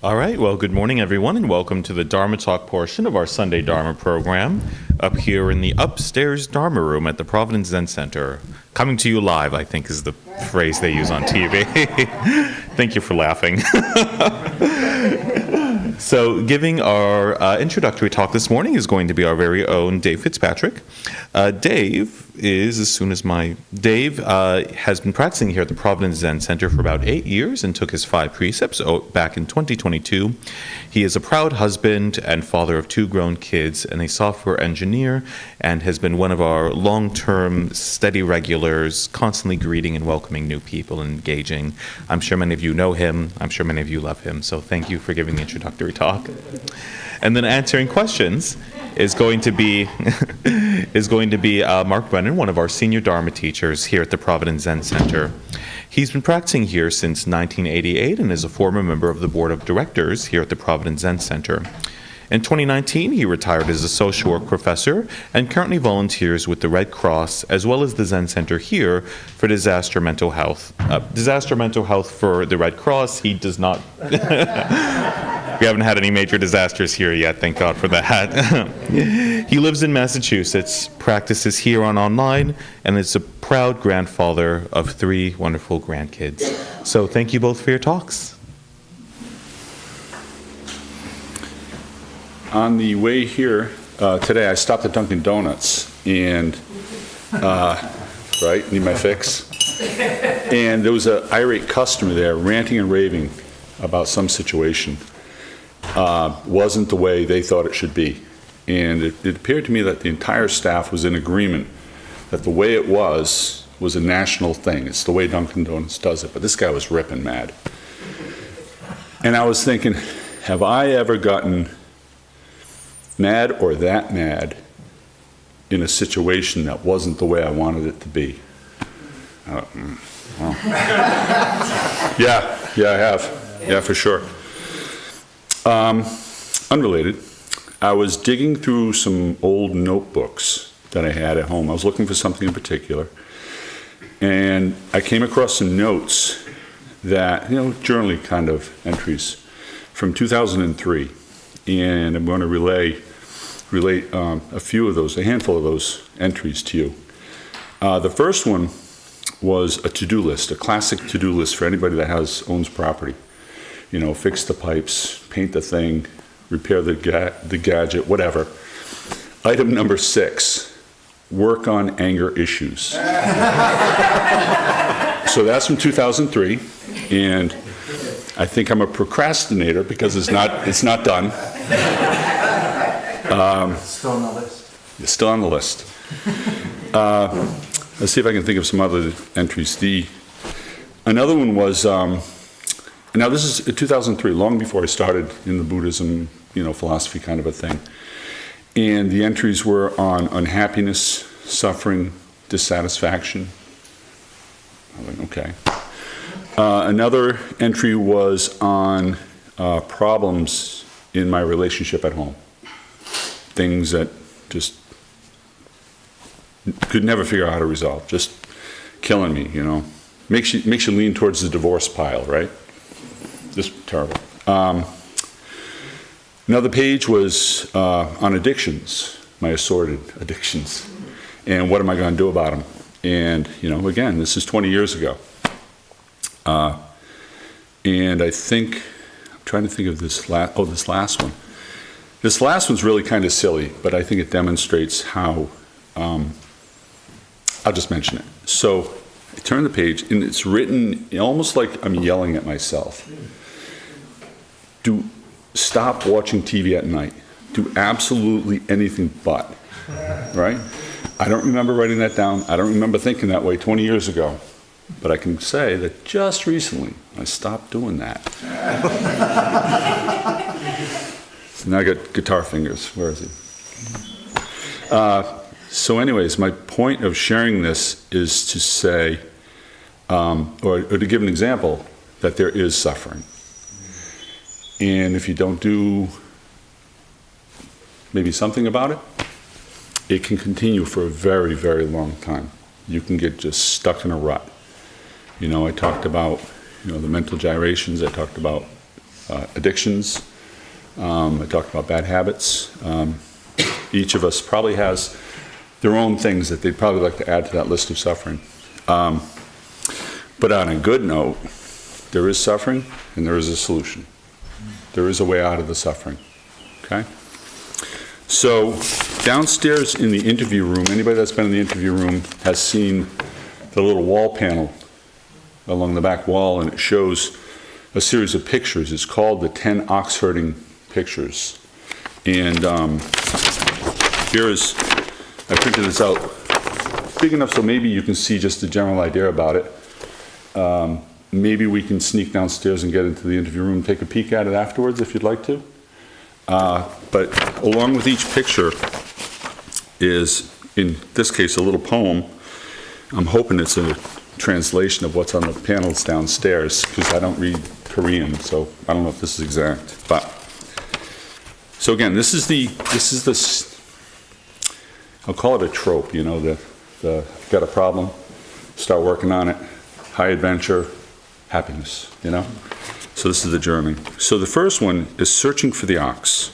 All right, well, good morning, everyone, and welcome to the Dharma Talk portion of our Sunday Dharma program up here in the upstairs Dharma room at the Providence Zen Center. Coming to you live, I think, is the phrase they use on TV. Thank you for laughing. So giving our introductory talk this morning is going to be our very own Dave Fitzpatrick. Dave has been practicing here at the Providence Zen Center for about 8 years and took his 5 precepts back in 2022. He is a proud husband and father of 2 grown kids and a software engineer, and has been one of our long-term steady regulars, constantly greeting and welcoming new people and engaging. I'm sure many of you know him. I'm sure many of you love him. So thank you for giving the introductory talk. And then answering questions is going to be Mark Brenner, one of our senior Dharma teachers here at the Providence Zen Center. He's been practicing here since 1988 and is a former member of the board of directors here at the Providence Zen Center. In 2019, he retired as a social work professor and currently volunteers with the Red Cross as well as the Zen Center here for disaster mental health. Disaster mental health for the Red Cross, he does not... We haven't had any major disasters here yet, thank God for that. He lives in Massachusetts, practices here online, and is a proud grandfather of 3 wonderful grandkids. So thank you both for your talks. On the way here today, I stopped at Dunkin' Donuts and, need my fix. And there was an irate customer there ranting and raving about some situation. Wasn't the way they thought it should be. And it appeared to me that the entire staff was in agreement that the way it was a national thing. It's the way Dunkin' Donuts does it. But this guy was ripping mad. And I was thinking, have I ever gotten mad or that mad in a situation that wasn't the way I wanted it to be? Yeah, I have. Yeah, for sure. Unrelated, I was digging through some old notebooks that I had at home. I was looking for something in particular, and I came across some notes that, journaling kind of entries from 2003, and I'm going to relate a handful of those entries to you. The first one was a to-do list, a classic to-do list for anybody that owns property. Fix the pipes, paint the thing, repair the gadget, whatever. Item number 6, work on anger issues. So that's from 2003, and I think I'm a procrastinator because it's not done. Still on the list. It's still on the list. Let's see if I can think of some other entries. Another one was, now this is 2003, long before I started in the Buddhism, philosophy kind of a thing. And the entries were on unhappiness, suffering, dissatisfaction. I went, okay. Another entry was on problems in my relationship at home. Things that just could never figure out how to resolve, just killing me, Makes you lean towards the divorce pile, right? Just terrible. Another page was on addictions, my assorted addictions, and what am I going to do about them? And, again, this is 20 years ago. And I think, I'm trying to think of this last one. This last one's really kind of silly, but I think it demonstrates how, I'll just mention it. So I turn the page, and it's written almost like I'm yelling at myself. Stop watching TV at night. Do absolutely anything but, right? I don't remember writing that down. I don't remember thinking that way 20 years ago. But I can say that just recently, I stopped doing that. So now I got guitar fingers. Where is it? So anyways, my point of sharing this is to say, or to give an example, that there is suffering. And if you don't do maybe something about it, it can continue for a very, very long time. You can get just stuck in a rut. I talked about, the mental gyrations. I talked about addictions. I talked about bad habits. Each of us probably has their own things that they'd probably like to add to that list of suffering. But on a good note, there is suffering and there is a solution. There is a way out of the suffering, okay? So downstairs in the interview room, anybody that's been in the interview room has seen the little wall panel along the back wall, and it shows a series of pictures. It's called the 10 ox herding pictures. And I printed this out big enough so maybe you can see just a general idea about it. Maybe we can sneak downstairs and get into the interview room and take a peek at it afterwards if you'd like to. But along with each picture is, in this case, a little poem. I'm hoping it's a translation of what's on the panels downstairs, because I don't read Korean, so I don't know if this is exact. But so again, this is this. I'll call it a trope. You know, the got a problem, start working on it, high adventure, happiness. You know. So this is the journey. So the first one is searching for the ox.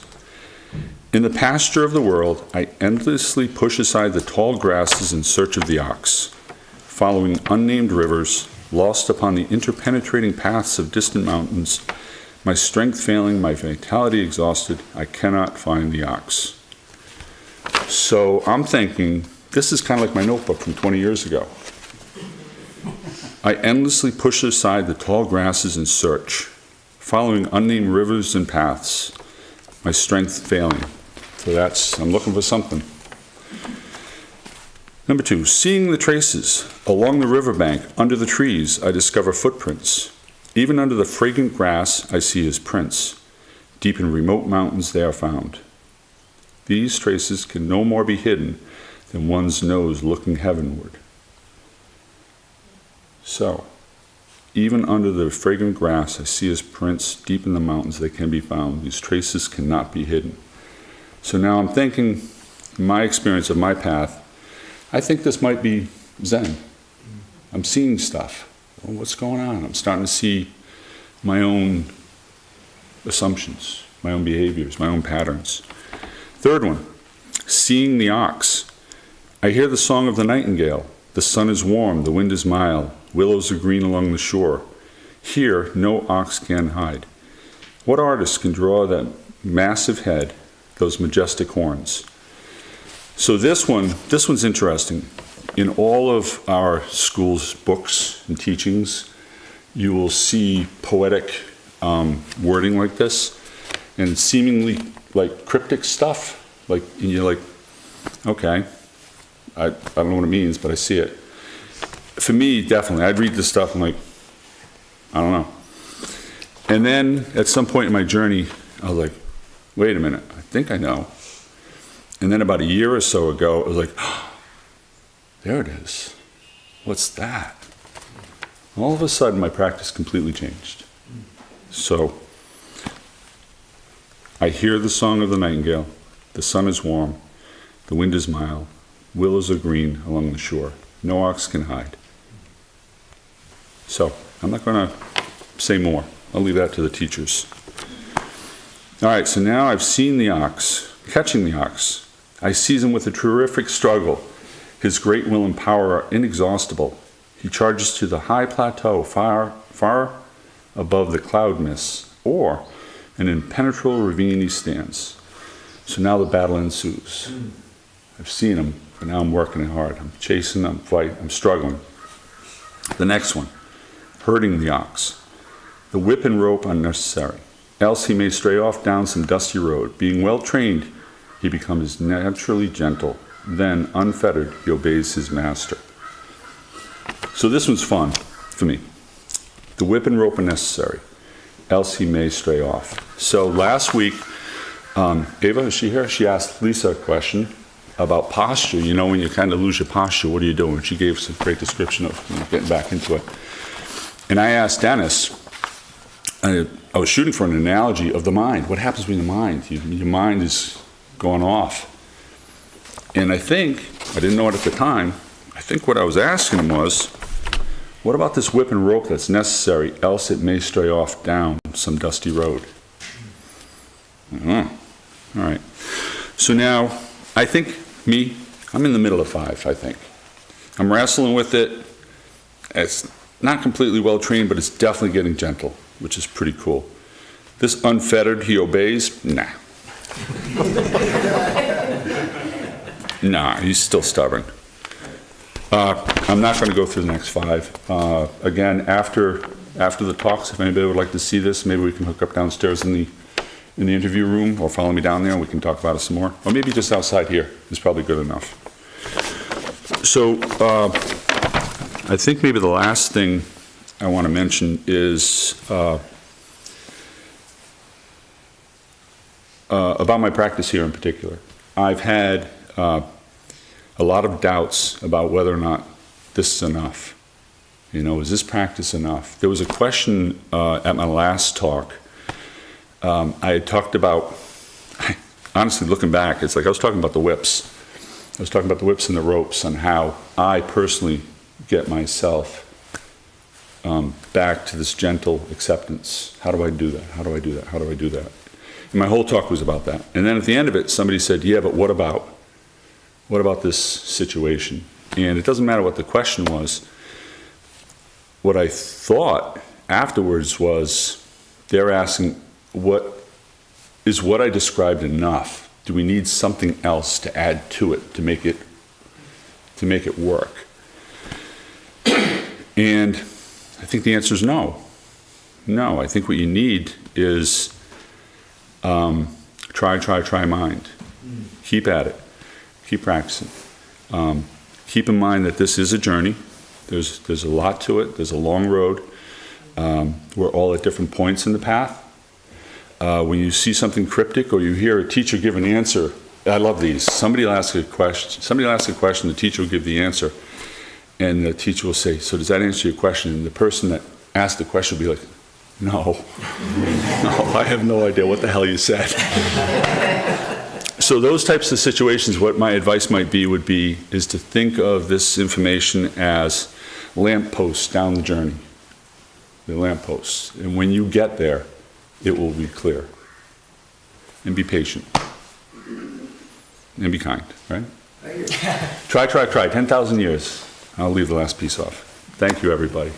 In the pasture of the world, I endlessly push aside the tall grasses in search of the ox. Following unnamed rivers, lost upon the interpenetrating paths of distant mountains, my strength failing, my vitality exhausted, I cannot find the ox. So I'm thinking, this is kind of like my notebook from 20 years ago. I endlessly push aside the tall grasses in search, following unnamed rivers and paths, my strength failing. So I'm looking for something. Number 2, seeing the traces. Along the riverbank, under the trees, I discover footprints. Even under the fragrant grass, I see his prints. Deep in remote mountains they are found. These traces can no more be hidden than one's nose looking heavenward. So, even under the fragrant grass, I see his prints. Deep in the mountains they can be found. These traces cannot be hidden. So now I'm thinking, in my experience of my path, I think this might be Zen. I'm seeing stuff. Well, what's going on? I'm starting to see my own assumptions, my own behaviors, my own patterns. Third one, seeing the ox. I hear the song of the nightingale. The sun is warm, the wind is mild, willows are green along the shore. Here, no ox can hide. What artist can draw that massive head, those majestic horns? So this one's interesting. In all of our school's books and teachings, you will see poetic wording like this, and seemingly like cryptic stuff. Like, and you're like, okay, I don't know what it means, but I see it. For me, definitely, I'd read this stuff and like, I don't know. And then at some point in my journey, I was like, wait a minute, I think I know. And then about a year or so ago, I was like, oh, there it is. What's that? All of a sudden, my practice completely changed. So, I hear the song of the nightingale. The sun is warm. The wind is mild. Willows are green along the shore. No ox can hide. So, I'm not going to say more. I'll leave that to the teachers. All right, so now I've seen the ox, catching the ox. I seize him with a terrific struggle. His great will and power are inexhaustible. He charges to the high plateau, far, far above the cloud mists, or an impenetrable ravine he stands. So now the battle ensues. I've seen him, but now I'm working it hard. I'm chasing, I'm fighting, I'm struggling. The next one, herding the ox. The whip and rope unnecessary, else he may stray off down some dusty road. Being well trained, he becomes naturally gentle. Then, unfettered, he obeys his master. So this one's fun for me. The whip and rope are necessary, else he may stray off. So last week, Ava, is she here? She asked Lisa a question about posture. You know, when you kind of lose your posture, what do you do? And she gave us a great description of getting back into it. And I asked Dennis, I was shooting for an analogy of the mind. What happens when the mind, your mind is going off? And I think, I didn't know it at the time, I think what I was asking him was, What about this whip and rope that's necessary, else it may stray off down some dusty road? All right. So now, I think, I'm in the middle of 5, I think. I'm wrestling with it. It's not completely well trained, but it's definitely getting gentle, which is pretty cool. This unfettered, he obeys? Nah. Nah, he's still stubborn. I'm not going to go through the next 5. Again, after the talks, if anybody would like to see this, maybe we can hook up downstairs in the interview room, or follow me down there and we can talk about it some more. Or maybe just outside here is probably good enough. So I think maybe the last thing I want to mention is about my practice here in particular. I've had a lot of doubts about whether or not this is enough. You know, is this practice enough? There was a question at my last talk. I had talked about, honestly looking back, it's like I was talking about the whips. I was talking about the whips and the ropes and how I personally get myself back to this gentle acceptance. How do I do that? How do I do that? How do I do that? And my whole talk was about that. And then at the end of it, somebody said, yeah, but what about this situation? And it doesn't matter what the question was. What I thought afterwards was, they're asking, what I described enough? Do we need something else to add to it to make it work? And I think the answer is no. No, I think what you need is try mind. Keep at it. Keep practicing. Keep in mind that this is a journey. There's a lot to it. There's a long road. We're all at different points in the path. When you see something cryptic or you hear a teacher give an answer, I love these. Somebody will ask a question, the teacher will give the answer, and the teacher will say, so does that answer your question? And the person that asked the question will be like, no, I have no idea what the hell you said. So those types of situations, what my advice might be is to think of this information as lampposts down the journey. The lampposts. And when you get there, it will be clear. And be patient. And be kind, right? Try. 10,000 years. I'll leave the last piece off. Thank you, everybody.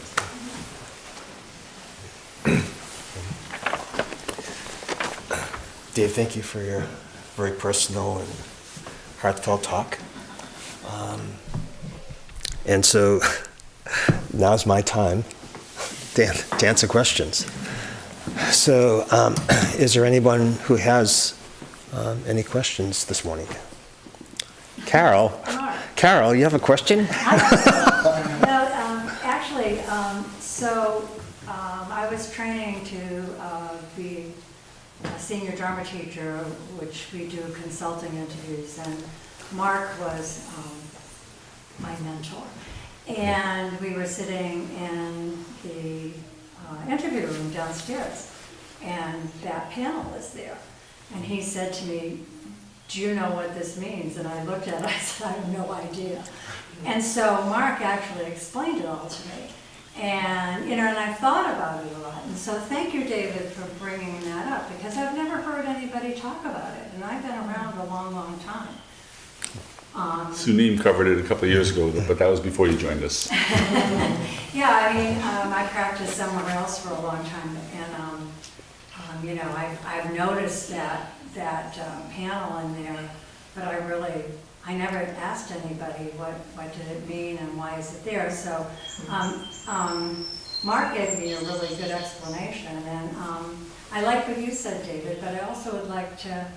Dave, thank you for your very personal and heartfelt talk. And so now's my time to answer questions. So is there anyone who has any questions this morning? Carol? Carol, you have a question? I was training to be a senior Dharma teacher, which we do consulting interviews, and Mark was my mentor. And we were sitting in the interview room downstairs, and that panel was there. And he said to me, do you know what this means? And I looked at it, I said, I have no idea. And so Mark actually explained it all to me. And, and I've thought about it a lot. And so thank you, David, for bringing that up, because I've never heard anybody talk about it. And I've been around a long, long time. Sunim covered it a couple of years ago, but that was before you joined us. Yeah, I practiced somewhere else for a long time. And, I've noticed that panel in there, but I never asked anybody what did it mean and why is it there. So Mark gave me a really good explanation, and I like what you said, David, but I also would like to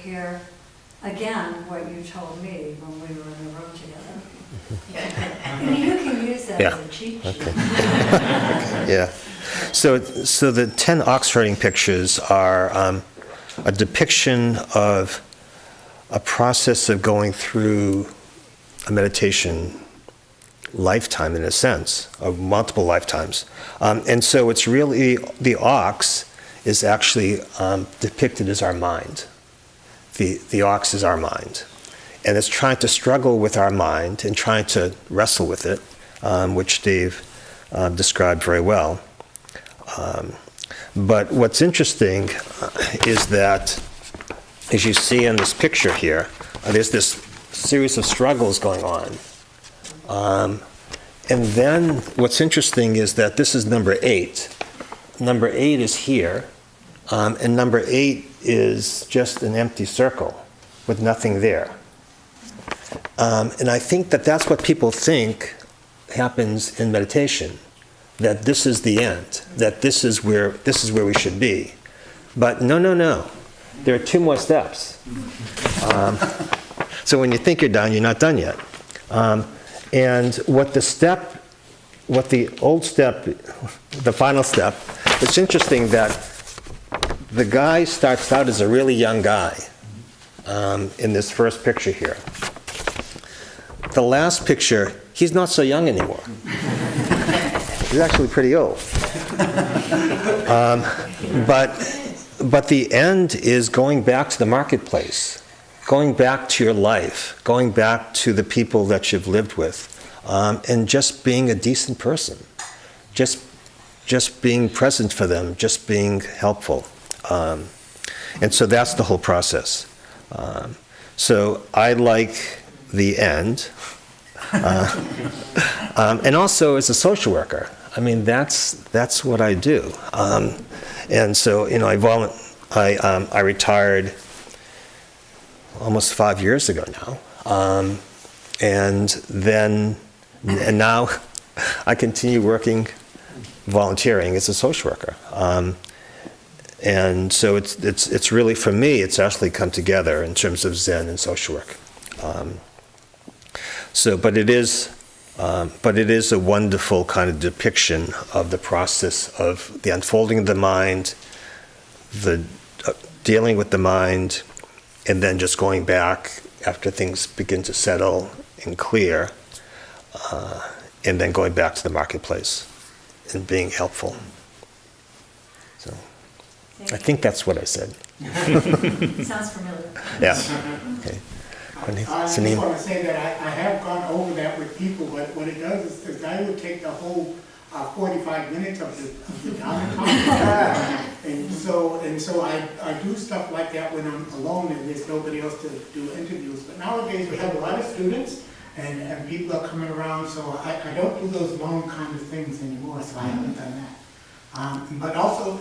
hear again what you told me when we were in the room together. You can use that as a cheat sheet. Okay. Yeah. So the 10 Oxfording pictures are a depiction of a process of going through a meditation lifetime, in a sense, of multiple lifetimes. And so it's really, the ox is actually depicted as our mind. The ox is our mind. And it's trying to struggle with our mind and trying to wrestle with it, which Dave described very well. But what's interesting is that, as you see in this picture here, there's this series of struggles going on. And then what's interesting is that this is number 8. Number 8 is here, and number 8 is just an empty circle with nothing there. And I think that that's what people think happens in meditation, that this is the end, that this is where we should be. But no. There are 2 more steps. So when you think you're done, you're not done yet. And what the final step, it's interesting that the guy starts out as a really young guy in this first picture here. The last picture, he's not so young anymore. He's actually pretty old. But the end is going back to the marketplace, going back to your life, going back to the people that you've lived with, and just being a decent person, just being present for them, just being helpful. And so that's the whole process. So I like the end. And also as a social worker, I mean, that's what I do. And so, you know, I retired almost 5 years ago now. And now I continue working, volunteering as a social worker. And so it's really, for me, it's actually come together in terms of Zen and social work. But it is a wonderful kind of depiction of the process of the unfolding of the mind, the dealing with the mind, and then just going back after things begin to settle and clear, and then going back to the marketplace and being helpful. So I think that's what I said. Sounds familiar. Yeah. Okay. I just want to say that I have gone over that with people, but what it does is I would take the whole 45 minutes of the Dharma talk. And so I do stuff like that when I'm alone and there's nobody else to do interviews. But nowadays we have a lot of students and people are coming around, so I don't do those long kind of things anymore, so I haven't done that. But also,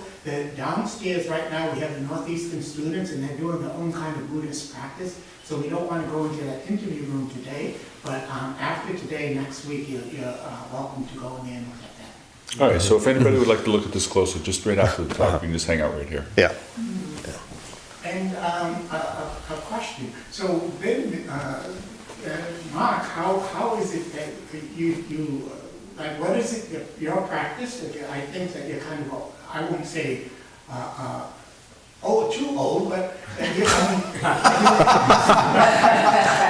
downstairs right now, we have the Northeastern students, and they're doing their own kind of Buddhist practice. So we don't want to go into that interview room today, but after today, next week, you're welcome to go in there and look at that. All right, so if anybody would like to look at this closer, just right after the talk, we can just hang out right here. Yeah. And a question. So then, Mark, how is it that you like, what is it that your practice? I think that you're kind of, I wouldn't say too old, but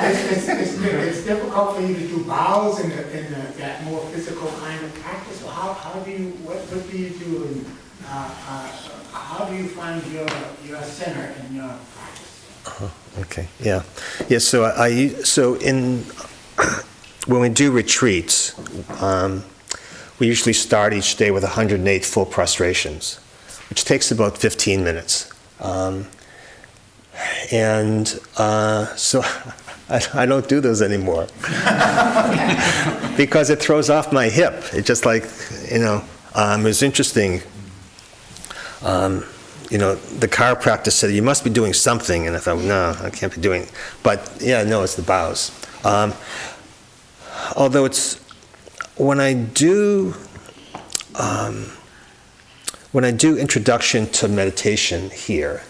it's difficult for you to do bows and that more physical kind of practice. So how do you, what do you do, and how do you find your center in your practice? Okay. Yeah. So when we do retreats, we usually start each day with 108 full prostrations, which takes about 15 minutes. So I don't do those anymore because it throws off my hip. It's just like, it was interesting. The chiropractor said, you must be doing something. And I thought, no, I can't be doing. But yeah, no, it's the bows. Although when I do introduction to meditation here,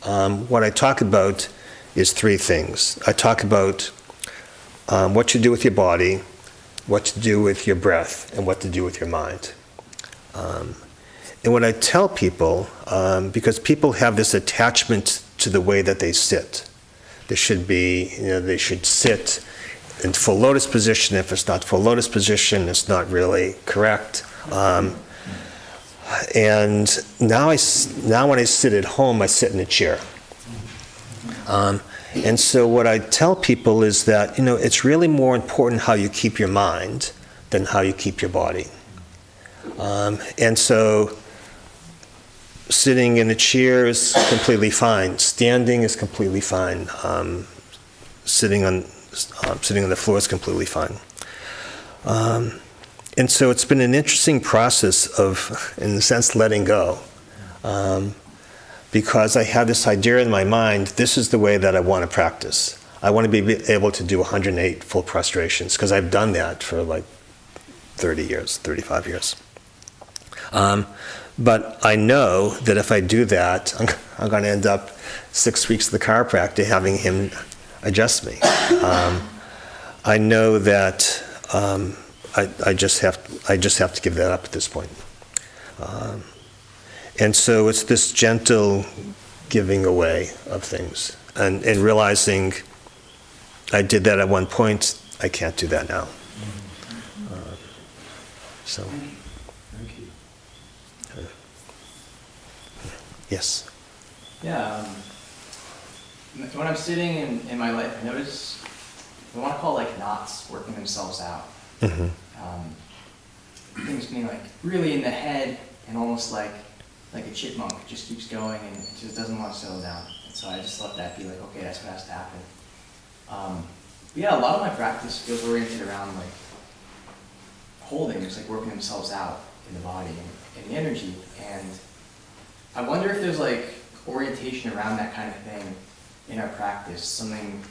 what I talk about is 3 things. I talk about what to do with your body, what to do with your breath, and what to do with your mind. And what I tell people, because people have this attachment to the way that they sit, they should sit in full lotus position. If it's not full lotus position, it's not really correct. And now when I sit at home, I sit in a chair. And so what I tell people is that, it's really more important how you keep your mind than how you keep your body. And so sitting in a chair is completely fine. Standing is completely fine. Sitting on the floor is completely fine. And so it's been an interesting process of, in a sense, letting go. Because I have this idea in my mind, this is the way that I want to practice. I want to be able to do 108 full prostrations, because I've done that for like 30 years, 35 years. But I know that if I do that, I'm going to end up 6 weeks of the chiropractor having him adjust me. I know that I just have to give that up at this point. And so it's this gentle giving away of things and realizing I did that at one point, I can't do that now. So. Thank you. Yes. Yeah, when I'm sitting in my life, I notice, I want to call like knots working themselves out. Mm-hmm. Things being like really in the head and almost like a chipmunk, it just keeps going and it just doesn't want to settle down. And so I just let that be like, okay, that's what has to happen. But yeah, a lot of my practice feels oriented around like holding, just like working themselves out in the body and the energy. And I wonder if there's like orientation around that kind of thing in our practice, something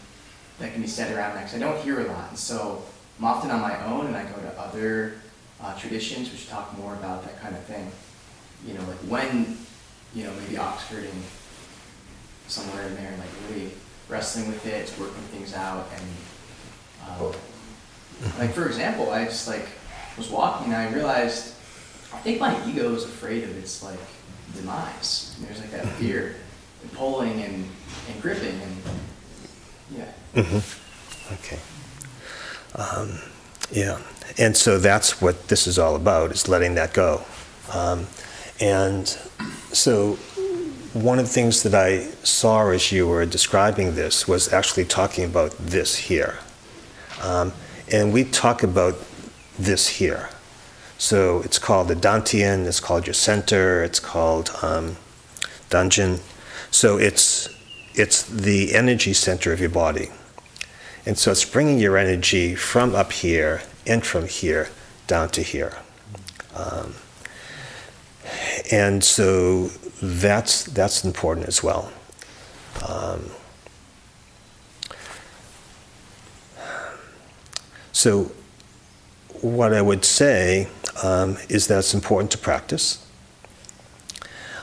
that can be said around that, because I don't hear a lot. And so I'm often on my own and I go to other traditions which talk more about that kind of thing. You know, like when, you know, maybe Oxford and somewhere in there, like really wrestling with it, working things out. And like, for example, I just like was walking and I realized, I think my ego is afraid of its like demise. And there's like that fear and pulling and gripping and yeah. Mm-hmm. Okay. Yeah. And so that's what this is all about, is letting that go. And so one of the things that I saw as you were describing this was actually talking about this here. And we talk about this here. So it's called the Dantian, it's called your center, it's called Dungeon. So it's the energy center of your body. And so it's bringing your energy from up here and from here down to here. And so that's important as well. So what I would say is that it's important to practice.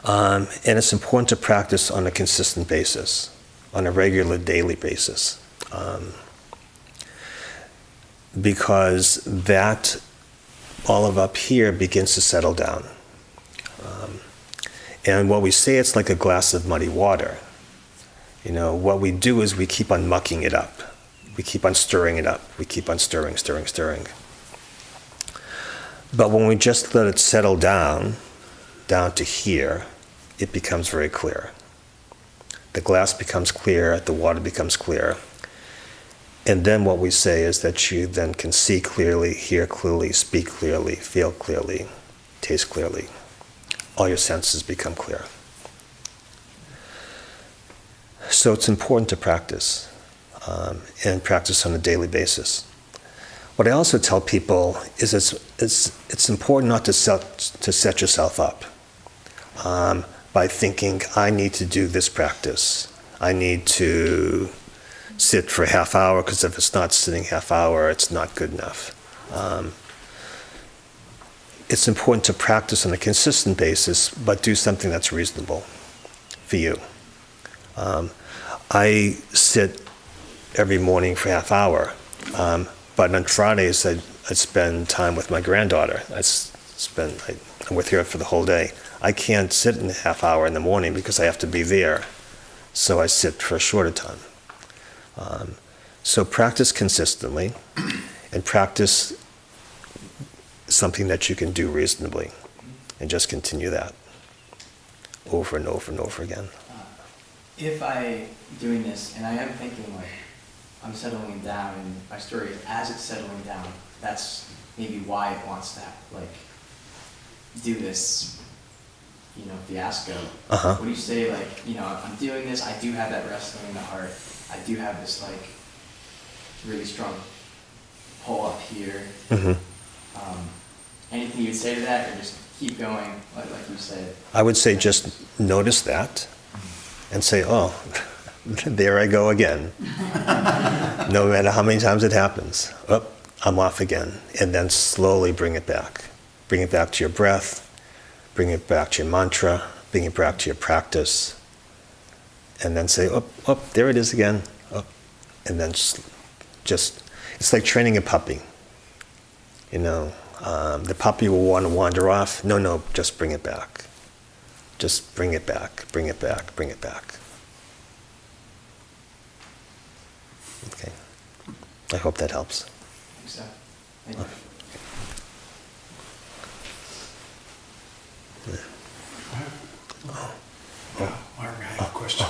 And it's important to practice on a consistent basis, on a regular daily basis. Because that, all of up here, begins to settle down. And what we say, it's like a glass of muddy water. You know, what we do is we keep on mucking it up. We keep on stirring it up. We keep on stirring. But when we just let it settle down to here, it becomes very clear. The glass becomes clear, the water becomes clear. And then what we say is that you then can see clearly, hear clearly, speak clearly, feel clearly, taste clearly. All your senses become clear. So it's important to practice, and practice on a daily basis. What I also tell people is it's important not to set yourself up by thinking, I need to do this practice. I need to sit for a half hour, because if it's not sitting half hour, it's not good enough. It's important to practice on a consistent basis, but do something that's reasonable for you. I sit every morning for a half hour, but on Fridays I spend time with my granddaughter. I'm with her for the whole day. I can't sit in a half hour in the morning because I have to be there, so I sit for a shorter time. So practice consistently, and practice something that you can do reasonably, and just continue that over and over and over again. If I doing this and I am thinking like I'm settling down, and my story is as it's settling down, that's maybe why it wants to like do this, fiasco. Uh-huh. What do you say, like, I'm doing this, I do have that wrestling in the heart. I do have this, like, really strong pull up here. Mhm. Anything you'd say to that, or just keep going, like you said? I would say just notice that and say, oh, there I go again. No matter how many times it happens. Oh, I'm off again. And then slowly bring it back. Bring it back to your breath. Bring it back to your mantra. Bring it back to your practice. And then say, oh, there it is again. Oh. And then just, it's like training a puppy. The puppy will want to wander off. No, just bring it back. Just bring it back, bring it back, bring it back. Okay. I hope that helps. I think so. Thank you. Mark, I have a question.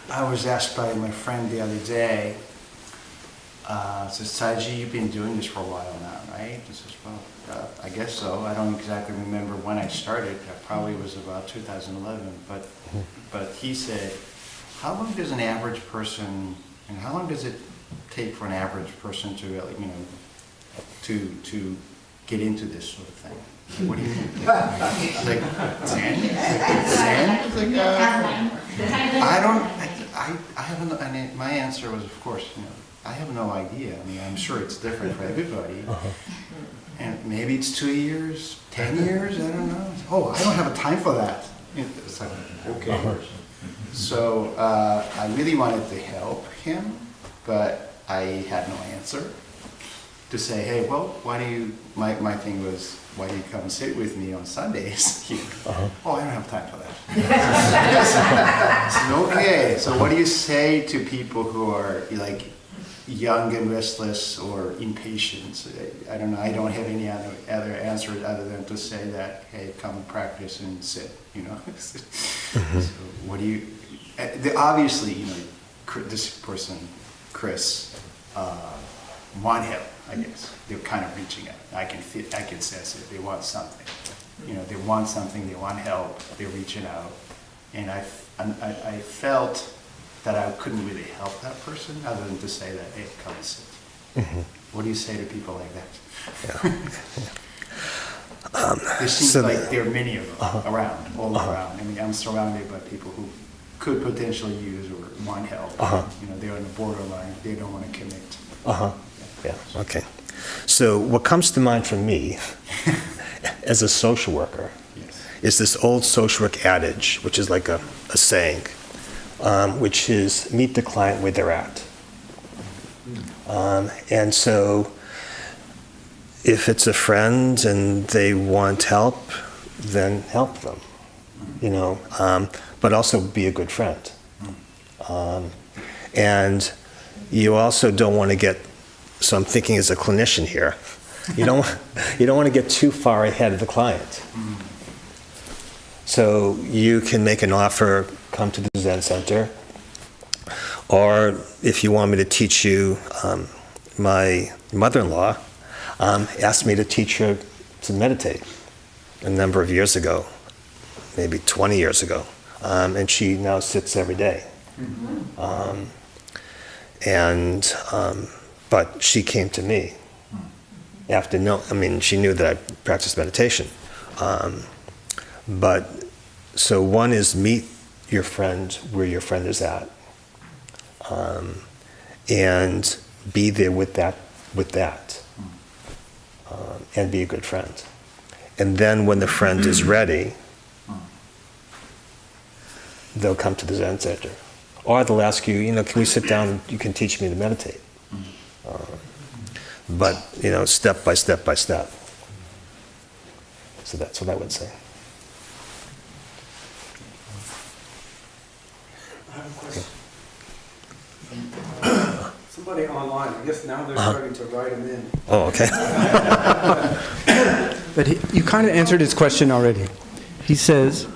I was asked by my friend the other day, says, Saji, you've been doing this for a while now, right? I says, well, I guess so. I don't exactly remember when I started. It probably was about 2011. But he said, how long does an average person, and how long does it take for an average person to really, to get into this sort of thing? What do you think? Like 10? Like, I haven't, and my answer was, of course, I have no idea. I mean, I'm sure it's different for everybody. And maybe it's 2 years, 10 years, I don't know. Oh, I don't have a time for that. It's like, okay. So I really wanted to help him, but I had no answer to say, hey, well, why do you, my thing was, why do you come sit with me on Sundays? Oh, I don't have time for that. So, okay, so what do you say to people who are like young and restless or impatient? I don't know, I don't have any other answer other than to say that, hey, come practice and sit, So what do you, obviously, this person, Chris, want help, I guess. They're kind of reaching out. I can sense it. They want something. They want something, they want help, they're reaching out. And I felt that I couldn't really help that person other than to say that, hey, come and sit. What do you say to people like that? There seems like there are many of them around, all around. I mean, I'm surrounded by people who could potentially use or want help. They're on the borderline. They don't want to commit. Yeah, okay. So what comes to mind for me as a social worker is this old social work adage, which is like a saying, which is meet the client where they're at. And so if it's a friend and they want help, then help them, but also be a good friend. And you also don't want to get, so I'm thinking as a clinician here, you don't want to get too far ahead of the client. So you can make an offer, come to the Zen Center, or if you want me to teach you, my mother-in-law asked me to teach her to meditate a number of years ago, maybe 20 years ago, and she now sits every day. But she came to me after she knew that I practiced meditation. So one is meet your friend where your friend is at, and be there with that, and be a good friend. And then when the friend is ready, they'll come to the Zen Center. Or they'll ask you, can we sit down, you can teach me to meditate. But, step by step by step. So that's what I would say. I have a question. Somebody online, I guess now they're starting to write them in. Oh, okay. But you kind of answered his question already. He says,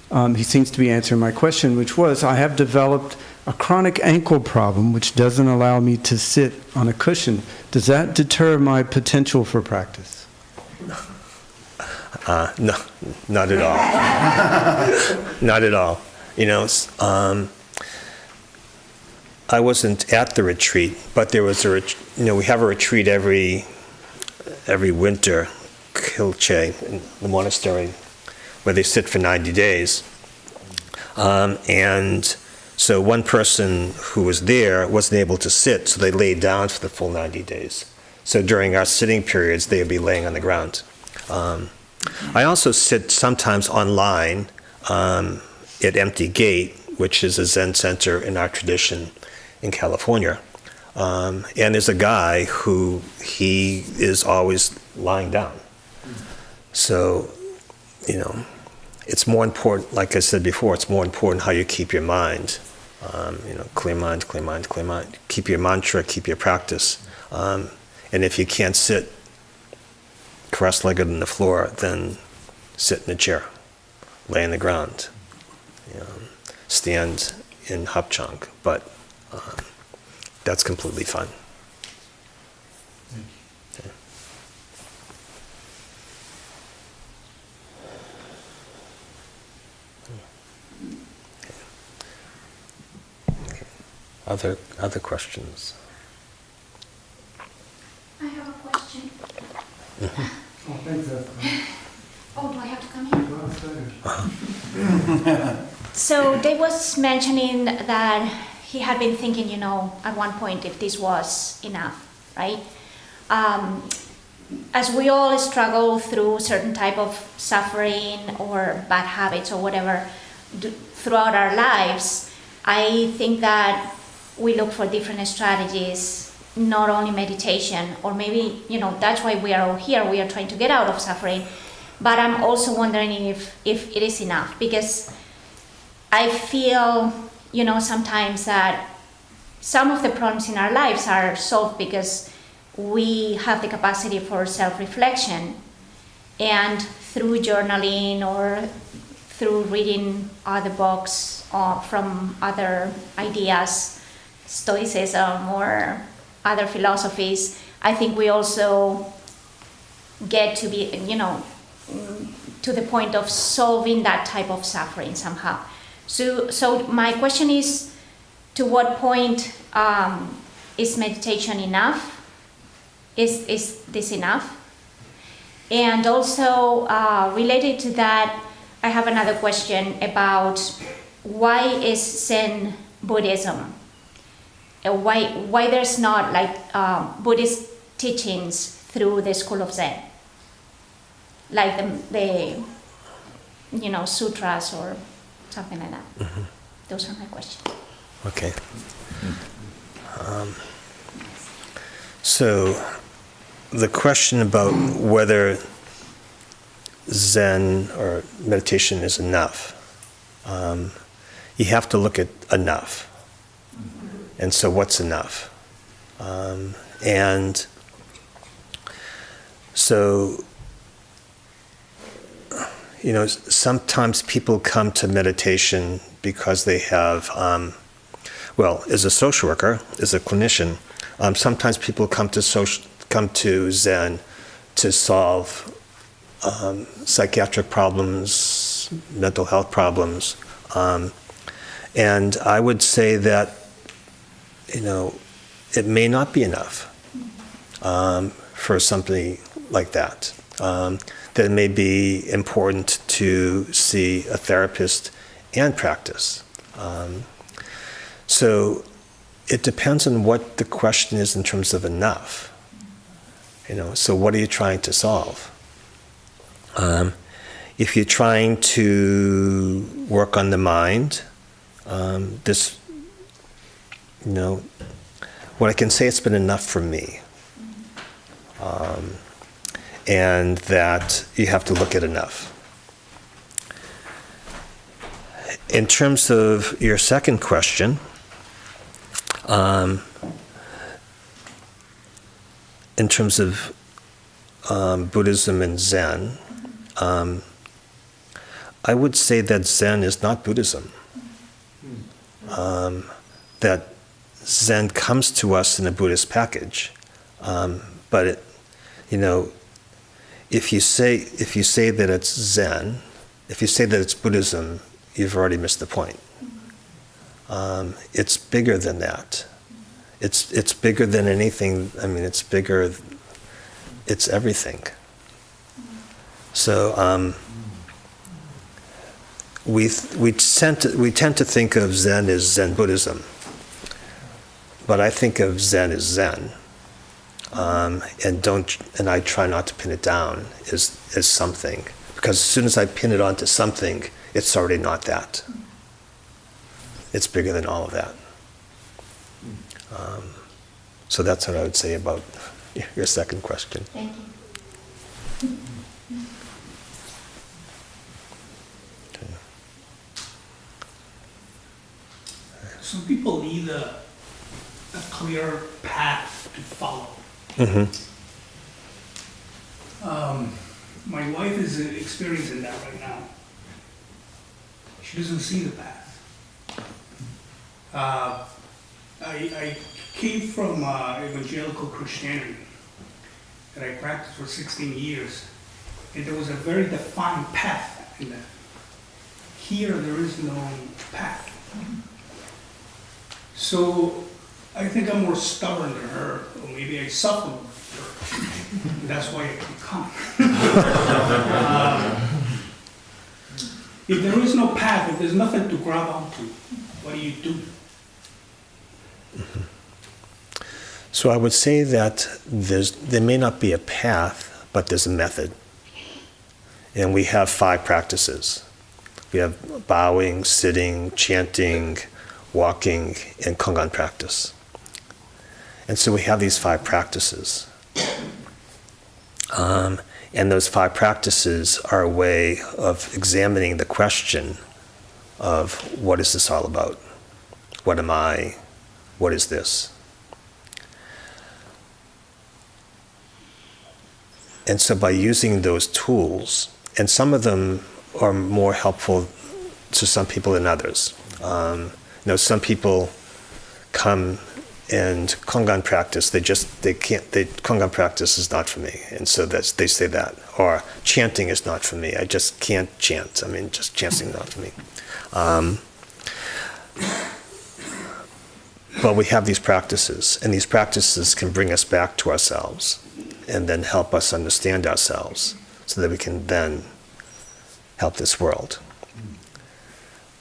he seems to be answering my question, which was, I have developed a chronic ankle problem which doesn't allow me to sit on a cushion. Does that deter my potential for practice? No, not at all. Not at all. I wasn't at the retreat, but there was we have a retreat every winter, Kilche, in the monastery, where they sit for 90 days. And so one person who was there wasn't able to sit, so they laid down for the full 90 days. So during our sitting periods, they would be laying on the ground. I also sit sometimes online at Empty Gate, which is a Zen center in our tradition in California. And there's a guy who he is always lying down. So, it's more important, like I said before, it's more important how you keep your mind. Clear mind, clear mind, clear mind. Keep your mantra, keep your practice. And if you can't sit cross-legged on the floor, then sit in a chair, lay on the ground, stand in hapchang. But that's completely fine. Okay. Other questions? I have a question. Oh, thanks, Oh, do I have to come here? So Dave was mentioning that he had been thinking, at one point if this was enough, right? As we all struggle through certain type of suffering or bad habits or whatever throughout our lives, I think that we look for different strategies, not only meditation, or maybe, that's why we are all here, we are trying to get out of suffering. But I'm also wondering if it is enough, because I feel, sometimes that some of the problems in our lives are solved because we have the capacity for self-reflection, and through journaling or through reading other books from other ideas, Stoicism or other philosophies, I think we also get to be, to the point of solving that type of suffering somehow. So my question is, to what point is meditation enough? Is this enough? And also related to that, I have another question about why is Zen Buddhism? Why there's not Buddhist teachings through the school of Zen, like the sutras or something like that. Mm-hmm. Those are my questions. Okay. So the question about whether Zen or meditation is enough, you have to look at enough. And so what's enough? And so, sometimes people come to meditation because they have, as a social worker, as a clinician, sometimes people come to Zen to solve psychiatric problems, mental health problems. And I would say that, it may not be enough for something like that. That it may be important to see a therapist and practice. So it depends on what the question is in terms of enough. So what are you trying to solve? If you're trying to work on the mind, what I can say, it's been enough for me. And that you have to look at enough. In terms of your second question, in terms of Buddhism and Zen, I would say that Zen is not Buddhism. That Zen comes to us in a Buddhist package, but if you say that it's Zen, if you say that it's Buddhism, you've already missed the point. It's bigger than that. It's bigger than anything. I mean, it's bigger. It's everything. So we tend to think of Zen as Zen Buddhism, but I think of Zen as Zen, and I try not to pin it down as something, because as soon as I pin it onto something, it's already not that. It's bigger than all of that. So that's what I would say about your second question. Thank you. Some people need a clear path to follow. Mm-hmm. My wife is experiencing that right now. She doesn't see the path. I came from evangelical Christianity that I practiced for 16 years, and there was a very defined path in that. Here, there is no path. So I think I'm more stubborn than her, or maybe I suffer with her. And that's why I keep coming. If there is no path, if there's nothing to grab onto, what do you do? So I would say that there may not be a path, but there's a method. And we have 5 practices. We have bowing, sitting, chanting, walking, and Kongan practice. And so we have these 5 practices. And those 5 practices are a way of examining the question of what is this all about? What am I? What is this? And so by using those tools, and some of them are more helpful to some people than others. Some people come and Kongan practice, Kongan practice is not for me. And so they say that. Or chanting is not for me. I just can't chant. I mean, just chanting is not for me. But we have these practices, and these practices can bring us back to ourselves and then help us understand ourselves so that we can then help this world.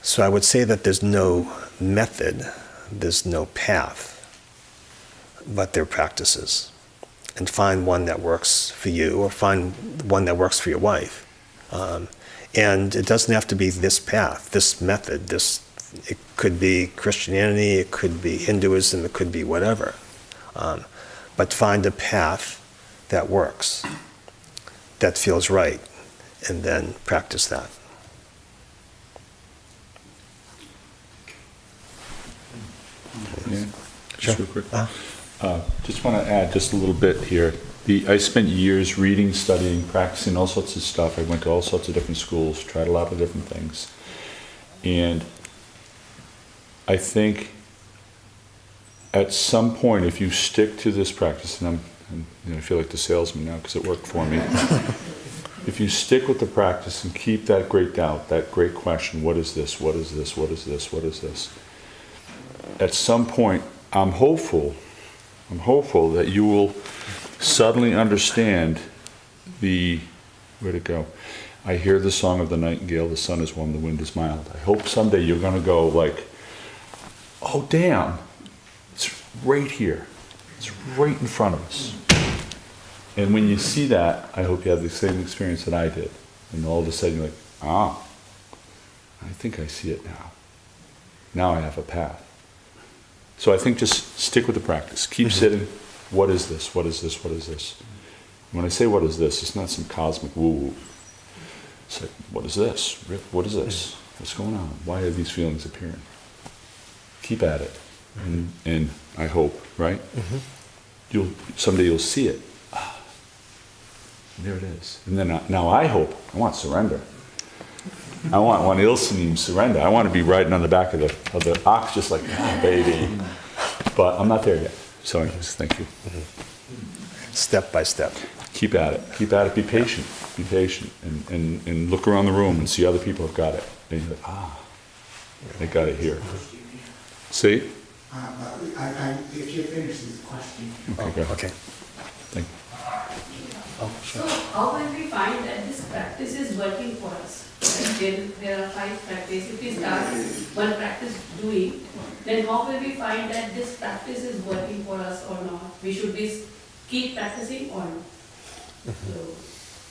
So I would say that there's no method, there's no path, but there are practices. And find one that works for you, or find one that works for your wife. And it doesn't have to be this path, this method, it could be Christianity, it could be Hinduism, it could be whatever. But find a path that works, that feels right, and then practice that. Yeah, just real quick. Just want to add just a little bit here. I spent years reading, studying, practicing all sorts of stuff. I went to all sorts of different schools, tried a lot of different things. And I think at some point, if you stick to this practice, and I feel like the salesman now because it worked for me. If you stick with the practice and keep that great doubt, that great question, what is this, what is this, what is this, what is this? At some point, I'm hopeful that you will suddenly understand where'd it go? I hear the song of the nightingale, the sun is warm, the wind is mild. I hope someday you're going to go like, oh damn, it's right here. It's right in front of us. And when you see that, I hope you have the same experience that I did. And all of a sudden you're like, I think I see it now. Now I have a path. So I think just stick with the practice. Keep sitting. What is this? What is this? What is this? When I say what is this, it's not some cosmic woo-woo. It's like, what is this? What is this? What's going on? Why are these feelings appearing? Keep at it. And I hope, right? Someday you'll see it. There it is. And then now I hope, I want surrender. I want one ilsanim surrender. I want to be riding on the back of the ox just like, baby. But I'm not there yet. So anyways, thank you. Step by step. keep at it. Keep at it. Be patient. Be patient. And look around the room and see other people have got it. And you're like, they got it here. See? If you're finished with the question. Okay, go ahead. Okay. Thank you. So how will we find that this practice is working for us? Like there are 5 practices. If we start one practice doing, then how will we find that this practice is working for us or not? We should be keep practicing or not? So,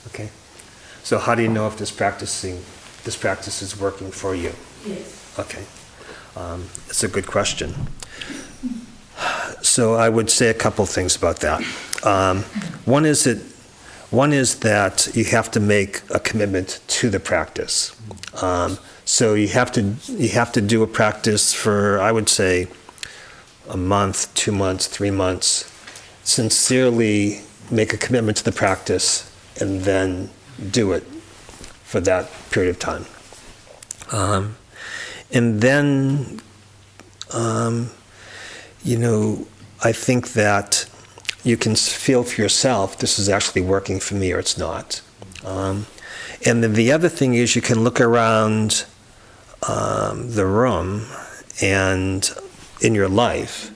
Okay. So how do you know if this practice is working for you? yes. Okay. It's a good question. So I would say a couple things about that. One is that you have to make a commitment to the practice. So you have to do a practice for, I would say, a month, 2 months, 3 months. Sincerely make a commitment to the practice and then do it for that period of time. And then, I think that you can feel for yourself, this is actually working for me or it's not. And then the other thing is you can look around the room and in your life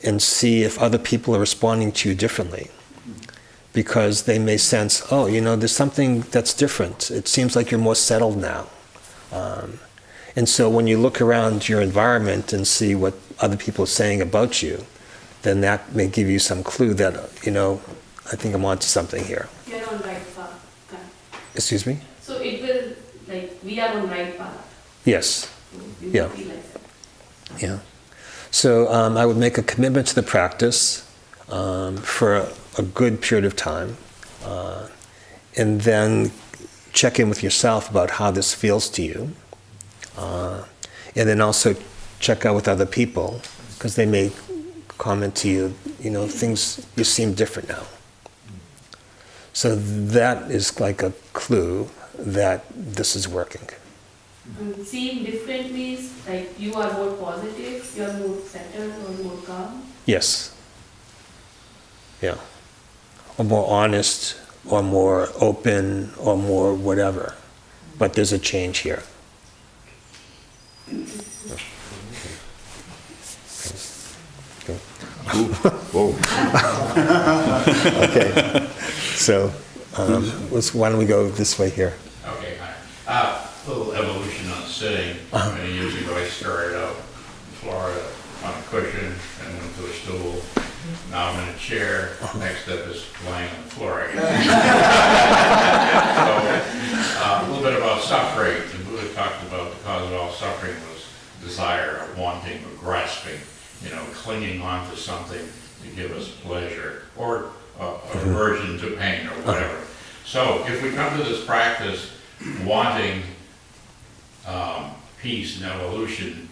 and see if other people are responding to you differently. Because they may sense, there's something that's different. It seems like you're more settled now. And so when you look around your environment and see what other people are saying about you, then that may give you some clue that, I think I'm onto something here. We are on right path. Excuse me? So it will, we are on right path. Yes. You Yeah. will feel like that. Yeah. So I would make a commitment to the practice for a good period of time, and then check in with yourself about how this feels to you, and then also check out with other people because they may comment to you, things, you seem different now. So that is like a clue that this is working. Seeing different means like you are more positive, you are more settled or more calm. Yes. Yeah. Or more honest, or more open, or more whatever. But there's a change here. Okay. Whoa. Okay. So, why don't we go this way here? Okay, hi. Little evolution on sitting. Many years ago, I started out in Florida on a cushion and went to a stool. Now I'm in a chair. Next up is lying on the floor again. So, a little bit about suffering. The Buddha talked about the cause of all suffering was desire, wanting, or grasping. Clinging on to something to give us pleasure, or aversion to pain, or whatever. So, if we come to this practice wanting peace and evolution,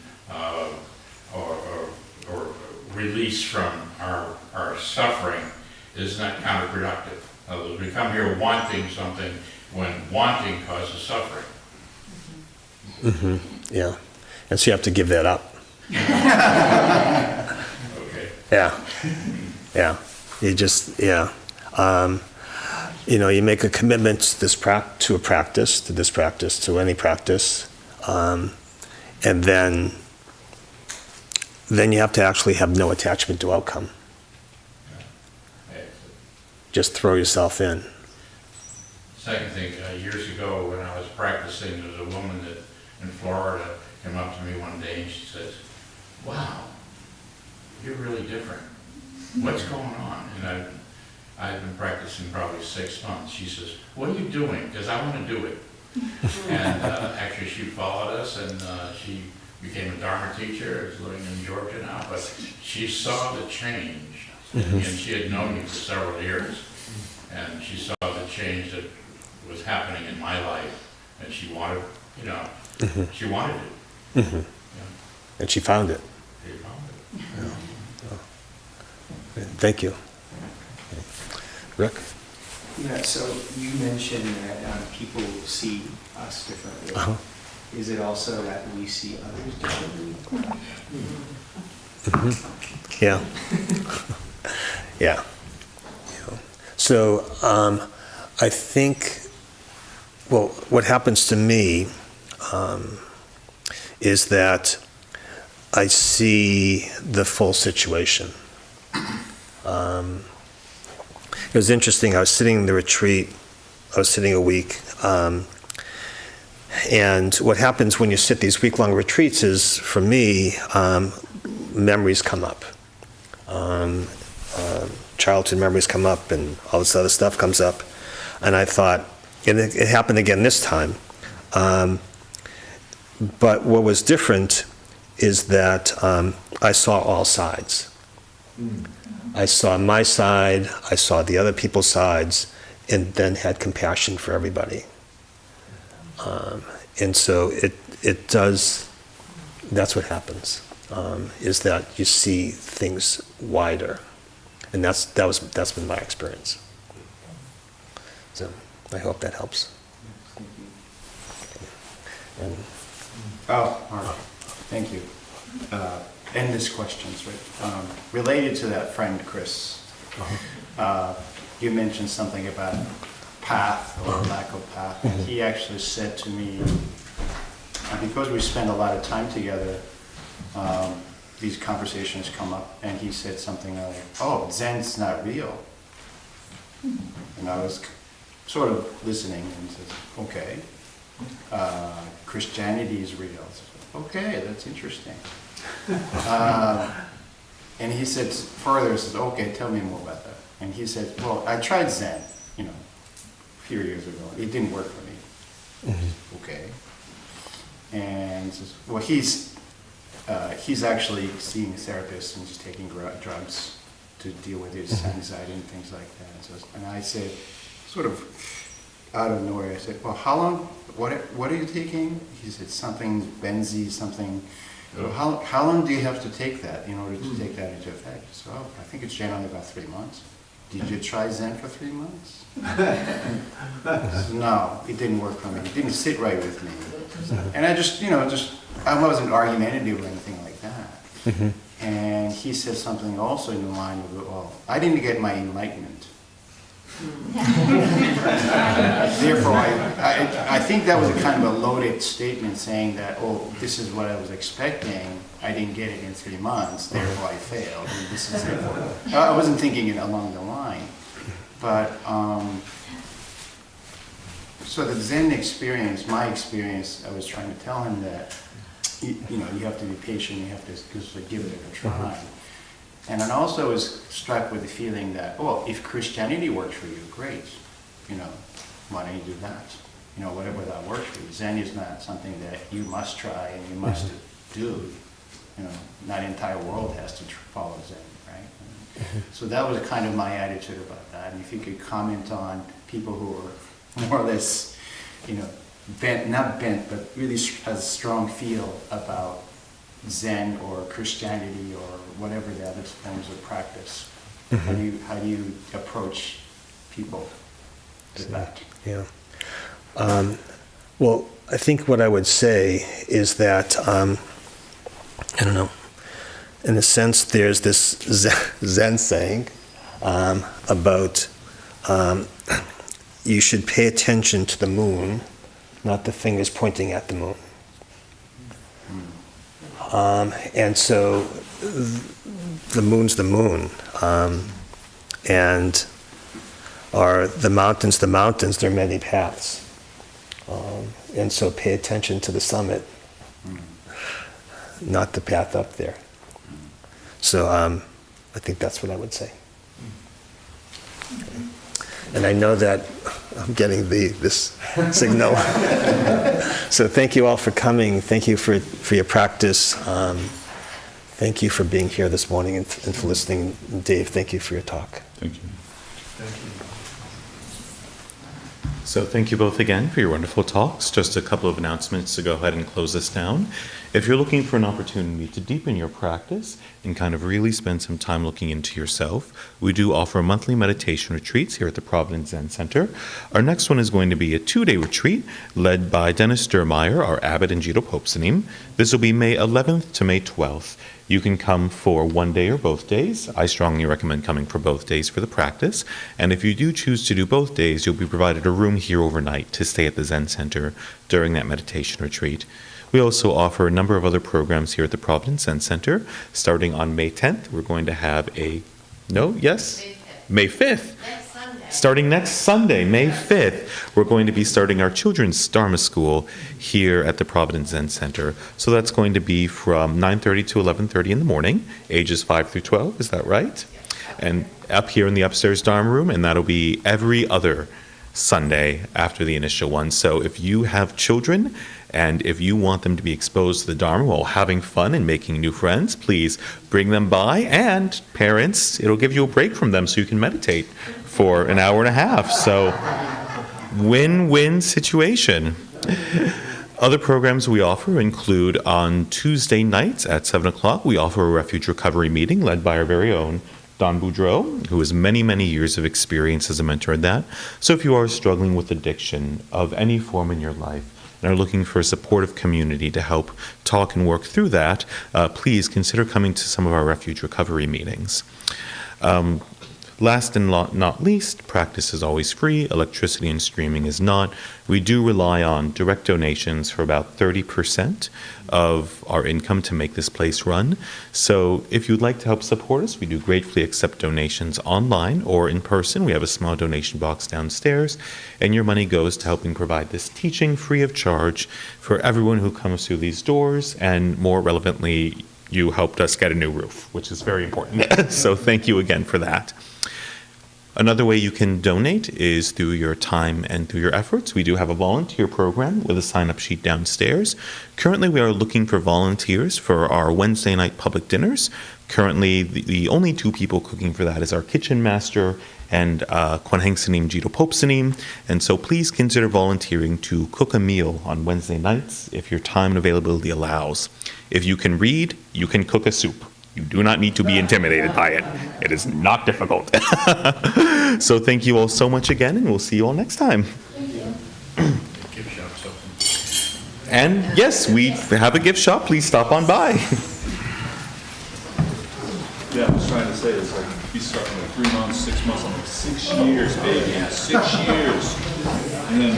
or release from our suffering, is not counterproductive. In other words, we come here wanting something when wanting causes suffering. Mm-hmm. Yeah. And so you have to give that up. Okay. Yeah. Yeah. You just, yeah. You make a commitment to this to this practice, to any practice, and then you have to actually have no attachment to outcome. Just throw yourself in. Second thing, years ago when I was practicing, there was a woman that in Florida came up to me one day and she says, "Wow, you're really different. What's going on?" And I've been practicing probably 6 months. She says, "What are you doing? Because I want to do it." And actually she followed us and she became a Dharma teacher, is living in Georgia now, but she saw the change. And she had known me for several years. And she saw the change that was happening in my life. And she wanted, she wanted it. Mm-hmm. Yeah. And she found it. She found it. Yeah. Thank you. Rick? Yeah, so you mentioned that people see us differently. Uh-huh. Is it also that we see others differently? Mm-hmm. Yeah. Yeah. So I think, well, what happens to me is that I see the full situation. It was interesting. I was sitting in the retreat. I was sitting a week. And what happens when you sit these week-long retreats is, for me, memories come up. Childhood memories come up, and all this other stuff comes up. And I thought, and it happened again this time. But what was different is that I saw all sides. I saw my side, I saw the other people's sides, and then had compassion for everybody. And so it does, that's what happens, is that you see things wider. And that's been my experience. So I hope that helps. And, Mark, thank you. Endless questions, right? Related to that friend, Chris, you mentioned something about path or lack of path. And he actually said to me, because we spend a lot of time together, these conversations come up, and he said something like, oh, Zen's not real. And I was sort of listening and said, okay. Christianity is real. Okay, that's interesting. And he said further, says, okay, tell me more about that. And he said, well, I tried Zen, a few years ago. It didn't work for me. Okay. And says, well, he's actually seeing a therapist and just taking drugs to deal with his anxiety and things like that. And I said, sort of out of nowhere, I said, well, how long, what are you taking? He said, something Benzie, something. Well, how long do you have to take that in order to take that into effect? So, I think it's generally about 3 months. Did you try Zen for 3 months? So, no, it didn't work for me. It didn't sit right with me. And I just, I wasn't argumentative or anything like that. And he said something also in the line of, well, I didn't get my enlightenment. Therefore, I think that was a kind of a loaded statement saying that, oh, this is what I was expecting. I didn't get it in 3 months, therefore I failed. And this is therefore. I wasn't thinking it along the line. But, so the Zen experience, my experience, I was trying to tell him that, you have to be patient, you have to just give it a try. And I also was struck with the feeling that, well, if Christianity works for you, great. Why don't you do that? Whatever that works for you. Zen is not something that you must try and you must do. Not the entire world has to follow Zen, right? So that was kind of my attitude about that. And if you could comment on people who are more or less, not bent, but really has a strong feel about Zen or Christianity or whatever the other forms of practice. How do you approach people with that? Yeah. Well, I think what I would say is that, I don't know, in a sense there's this Zen saying about you should pay attention to the moon, not the fingers pointing at the moon. And so the moon's the moon, and are the mountains, there are many paths. And so pay attention to the summit, not the path up there. So I think that's what I would say. And I know that I'm getting this signal. So thank you all for coming. Thank you for your practice. Thank you for being here this morning and for listening. Dave, thank you for your talk. Thank you. So thank you both again for your wonderful talks. Just a couple of announcements to go ahead and close this down. If you're looking for an opportunity to deepen your practice and kind of really spend some time looking into yourself, we do offer monthly meditation retreats here at the Providence Zen Center. Our next one is going to be a 2-day retreat led by Dennis Sturmeyer, our abbot in Jito Popsanim. This will be May 11th to May 12th. You can come for one day or both days. I strongly recommend coming for both days for the practice. And if you do choose to do both days, you'll be provided a room here overnight to stay at the Zen Center during that meditation retreat. We also offer a number of other programs here at the Providence Zen Center. Starting on May 10th, we're going to have May 5th. Starting next Sunday, May 5th, we're going to be starting our children's Dharma school here at the Providence Zen Center. So that's going to be from 9:30 to 11:30 in the morning, ages 5 through 12, is that right? And up here in the upstairs Dharma room, and that'll be every other Sunday after the initial one. So if you have children and if you want them to be exposed to the Dharma while having fun and making new friends, please bring them by. And parents, it'll give you a break from them so you can meditate for an hour and a half. So win-win situation. Other programs we offer include on Tuesday nights at 7 o'clock, we offer a refuge recovery meeting led by our very own Don Boudreau, who has many, many years of experience as a mentor in that. So if you are struggling with addiction of any form in your life and are looking for a supportive community to help talk and work through that, please consider coming to some of our refuge recovery meetings. Last and not least, practice is always free. Electricity and streaming is not. We do rely on direct donations for about 30% of our income to make this place run. So if you'd like to help support us, we do gratefully accept donations online or in person. We have a small donation box downstairs, and your money goes to helping provide this teaching free of charge for everyone who comes through these doors, and more relevantly, you helped us get a new roof, which is very important. So thank you again for that. Another way you can donate is through your time and through your efforts. We do have a volunteer program with a sign-up sheet downstairs. Currently, we are looking for volunteers for our Wednesday night public dinners. Currently, the only 2 people cooking for that is our kitchen master and Kwanheng Sanim Jito Pope Sanim. And so please consider volunteering to cook a meal on Wednesday nights if your time and availability allows. If you can read, you can cook a soup. You do not need to be intimidated by it. It is not difficult. So thank you all so much again, and we'll see you all next time. Gift shop's open. And yes, we have a gift shop. Please stop on by. Yeah, I was trying to say, it's like, he's starting with 3 months, 6 months, I'm like, 6 years, baby, 6 years. And then,